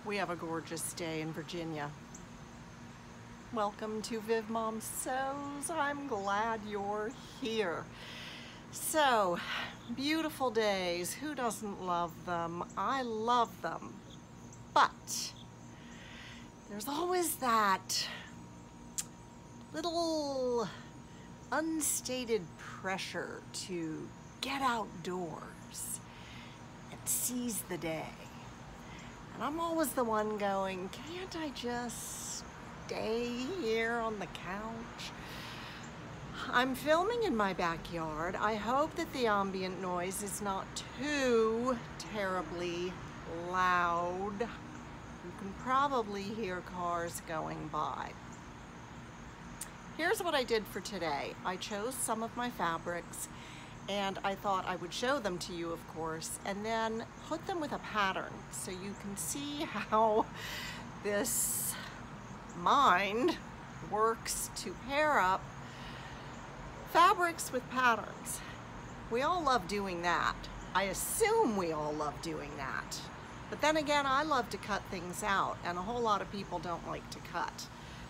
We have a gorgeous day in Virginia. Welcome to Viv Mom Sews. I'm glad you're here. So, beautiful days. Who doesn't love them? I love them. But there's always that little unstated pressure to get outdoors and seize the day. And I'm always the one going, can't I just stay here on the couch? I'm filming in my backyard. I hope that the ambient noise is not too terribly loud. You can probably hear cars going by. Here's what I did for today. I chose some of my fabrics and I thought I would show them to you, of course, and then put them with a pattern so you can see how this mind works to pair up fabrics with patterns. We all love doing that. I assume we all love doing that. But then again, I love to cut things out, and a whole lot of people don't like to cut.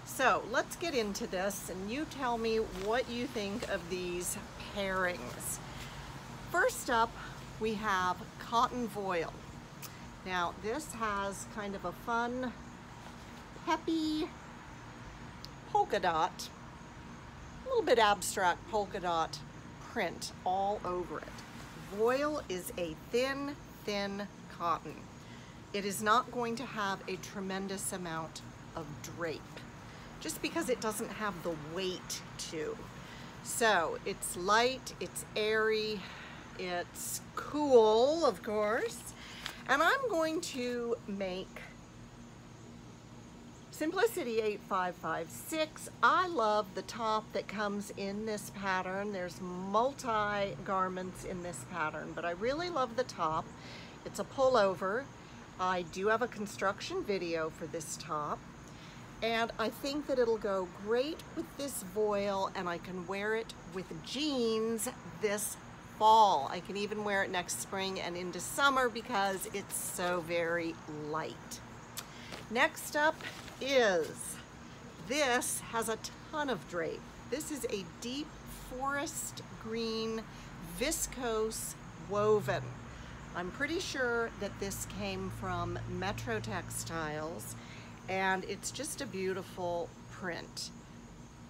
So let's get into this, and you tell me what you think of these pairings. First up, we have cotton voile. Now, this has kind of a fun, peppy polka dot, a little bit abstract polka dot print all over it. Voile is a thin, thin cotton. It is not going to have a tremendous amount of drape, just because it doesn't have the weight to. So it's light, it's airy, it's cool, of course. And I'm going to make Simplicity 8556. I love the top that comes in this pattern. There's multi garments in this pattern, but I really love the top. It's a pullover. I do have a construction video for this top. And I think that it'll go great with this voile, and I can wear it with jeans this fall. I can even wear it next spring and into summer because it's so very light. Next up is, this has a ton of drape. This is a deep forest green viscose woven. I'm pretty sure that this came from Metro Textiles, and it's just a beautiful print.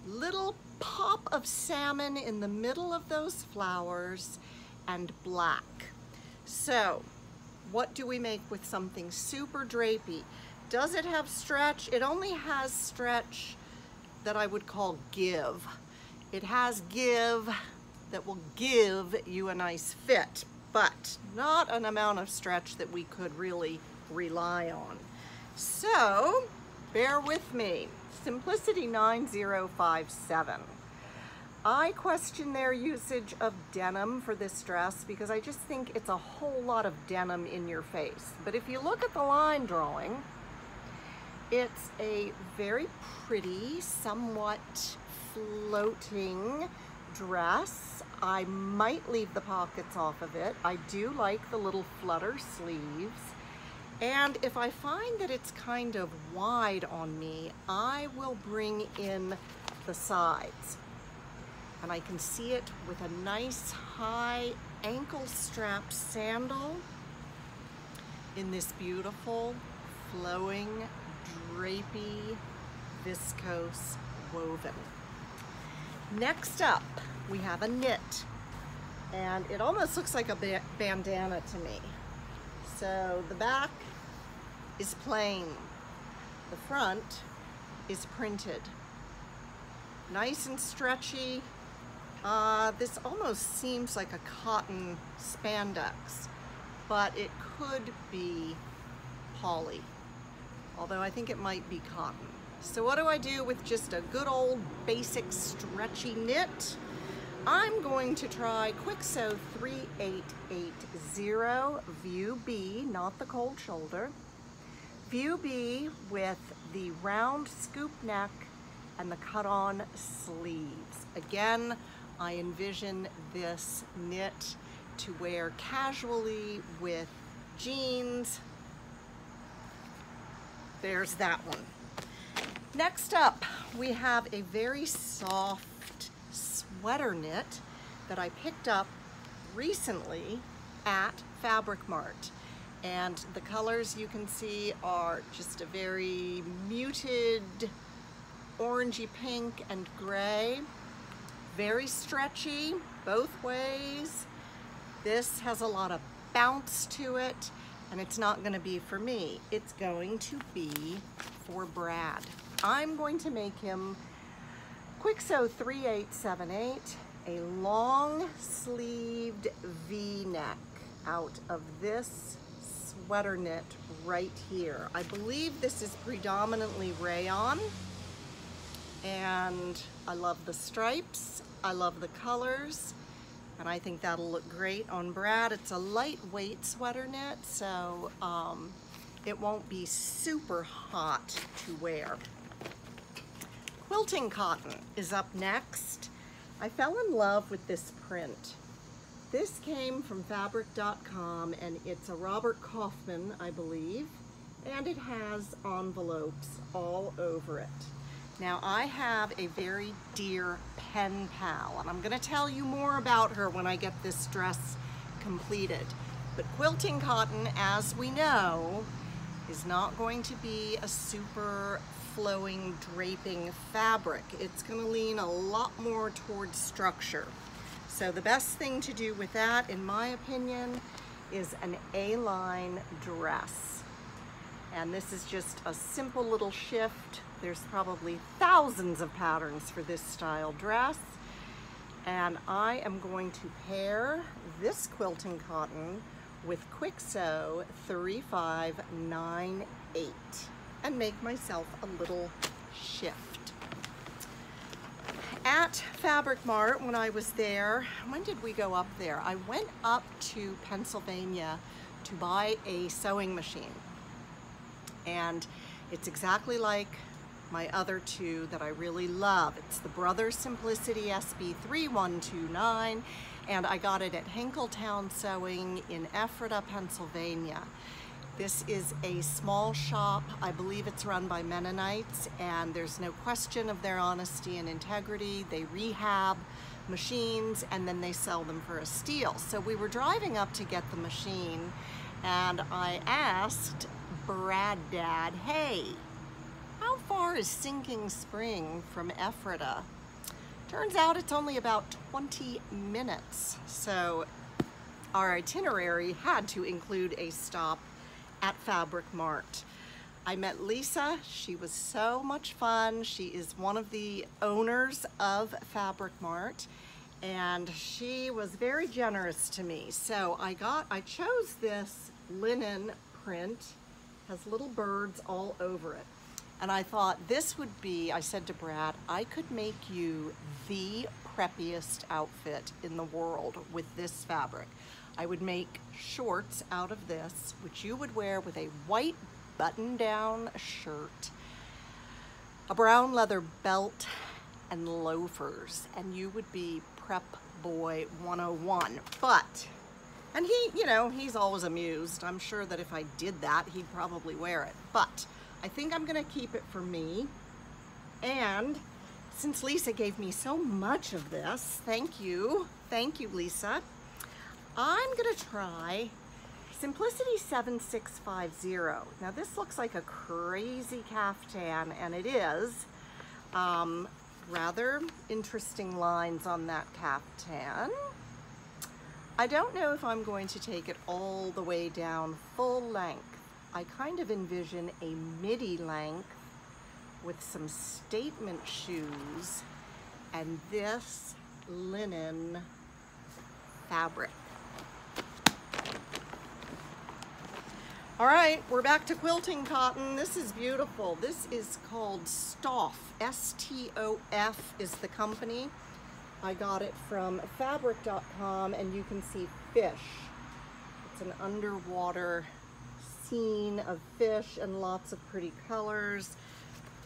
Little pop of salmon in the middle of those flowers and black. So what do we make with something super drapey? Does it have stretch? It only has stretch that I would call give. It has give that will give you a nice fit, but not an amount of stretch that we could really rely on. So bear with me. Simplicity 9057. I question their usage of denim for this dress because I just think it's a whole lot of denim in your face. But if you look at the line drawing, it's a very pretty, somewhat floating dress. I might leave the pockets off of it. I do like the little flutter sleeves. And if I find that it's kind of wide on me, I will bring in the sides. And I can see it with a nice high ankle strap sandal in this beautiful, flowing, drapey, viscose woven. Next up, we have a knit. And it almost looks like a bandana to me. So the back is plain, the front is printed. Nice and stretchy. This almost seems like a cotton spandex, but it could be poly, although I think it might be cotton. So what do I do with just a good old basic stretchy knit? I'm going to try Kwik Sew 3880 View B, not the cold shoulder. View B with the round scoop neck and the cut-on sleeves. Again, I envision this knit to wear casually with jeans there's that one. Next up, we have a very soft sweater knit that I picked up recently at Fabric Mart. And the colors you can see are just a very muted orangey pink and gray. Very stretchy both ways. This has a lot of bounce to it, and it's not going to be for me. It's going to be for Brad. I'm going to make him Kwik Sew 3878, a long sleeved V-neck out of this sweater knit right here. I believe this is predominantly rayon, and I love the stripes, I love the colors, and I think that'll look great on Brad. It's a lightweight sweater knit, so it won't be super hot to wear. Quilting Cotton is up next. I fell in love with this print. This came from fabric.com, and it's a Robert Kaufman, I believe, and it has envelopes all over it. Now, I have a very dear pen pal, and I'm going to tell you more about her when I get this dress completed. But Quilting Cotton, as we know, is not going to be a super flowing, draping fabric. It's going to lean a lot more towards structure. So the best thing to do with that, in my opinion, is an A-line dress. And this is just a simple little shift. There's probably thousands of patterns for this style dress. And I am going to pair this Quilting Cotton with Kwik Sew 3598 and make myself a little shift. At Fabric Mart, when I was there, when did we go up there? I went up to Pennsylvania to buy a sewing machine. And it's exactly like my other two that I really love. It's the Brothers Simplicity SB3129, and I got it at Hinkletown Sewing in Ephrata, Pennsylvania. This is a small shop. I believe it's run by Mennonites, and there's no question of their honesty and integrity. They rehab machines and then they sell them for a steal. So we were driving up to get the machine, and I asked Brad Dad, hey, how far is Sinking Spring from Ephrata? Turns out it's only about 20 minutes. So our itinerary had to include a stop at Fabric Mart. I met Lisa. She was so much fun. She is one of the owners of Fabric Mart, and she was very generous to me. So I chose this linen print, has little birds all over it. And I thought this would be, I said to Brad, I could make you the preppiest outfit in the world with this fabric. I would make shorts out of this, which you would wear with a white button-down shirt, a brown leather belt, and loafers, and you would be Prep Boy 101. But, and he, you know, he's always amused. I'm sure that if I did that, he'd probably wear it. But I think I'm gonna keep it for me. And since Lisa gave me so much of this, thank you, Lisa. I'm gonna try Simplicity 7650. Now this looks like a crazy caftan, and it is. Rather interesting lines on that caftan. I don't know if I'm going to take it all the way down full length. I kind of envision a midi length with some statement shoes and this linen fabric. All right, we're back to Quilting Cotton. This is beautiful. This is called Stof. S-T-O-F is the company. I got it from fabric.com, and you can see fish. It's an underwater scene of fish and lots of pretty colors.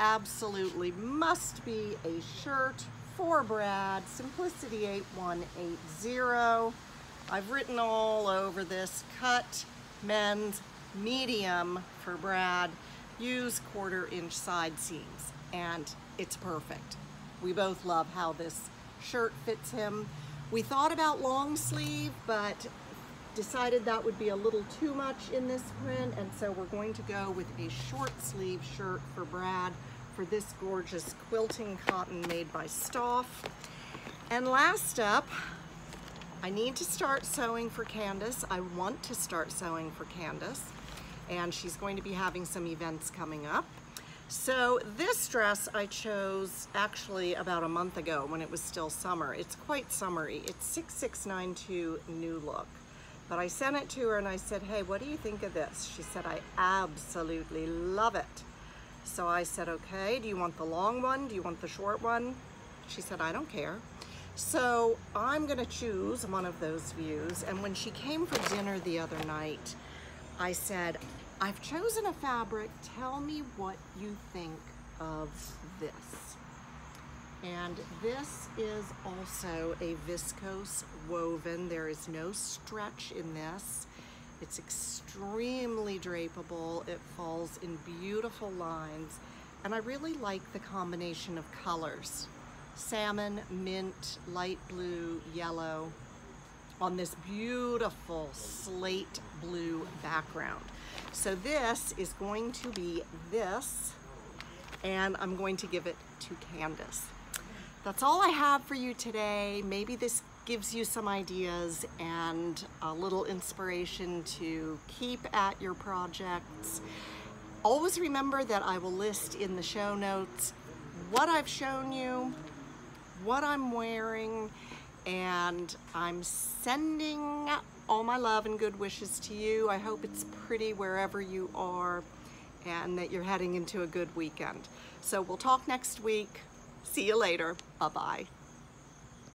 Absolutely must be a shirt for Brad. Simplicity 8180. I've written all over this. Cut men's medium for Brad. use 1/4 inch side seams, and it's perfect. We both love how this shirt fits him. We thought about long sleeve, but decided that would be a little too much in this print, and so we're going to go with a short sleeve shirt for Brad for this gorgeous quilting cotton made by Stof. And last up, I need to start sewing for Candace. I want to start sewing for Candace, and she's going to be having some events coming up. So this dress I chose actually about a month ago when it was still summer. It's quite summery. It's 6692 New Look. But I sent it to her and I said, hey, what do you think of this? She said, I absolutely love it. So I said, okay, do you want the long one? Do you want the short one? She said, I don't care. So I'm gonna choose one of those views. And when she came for dinner the other night, I said, I've chosen a fabric, tell me what you think of this. And this is also a viscose woven. There is no stretch in this. It's extremely drapable. It falls in beautiful lines. And I really like the combination of colors. Salmon, mint, light blue, yellow on this beautiful slate blue background. So this is going to be this, and I'm going to give it to Candace. That's all I have for you today. Maybe this gives you some ideas and a little inspiration to keep at your projects. Always remember that I will list in the show notes what I've shown you, what I'm wearing, and I'm sending all my love and good wishes to you. I hope it's pretty wherever you are and that you're heading into a good weekend. So we'll talk next week. See you later. Bye-bye.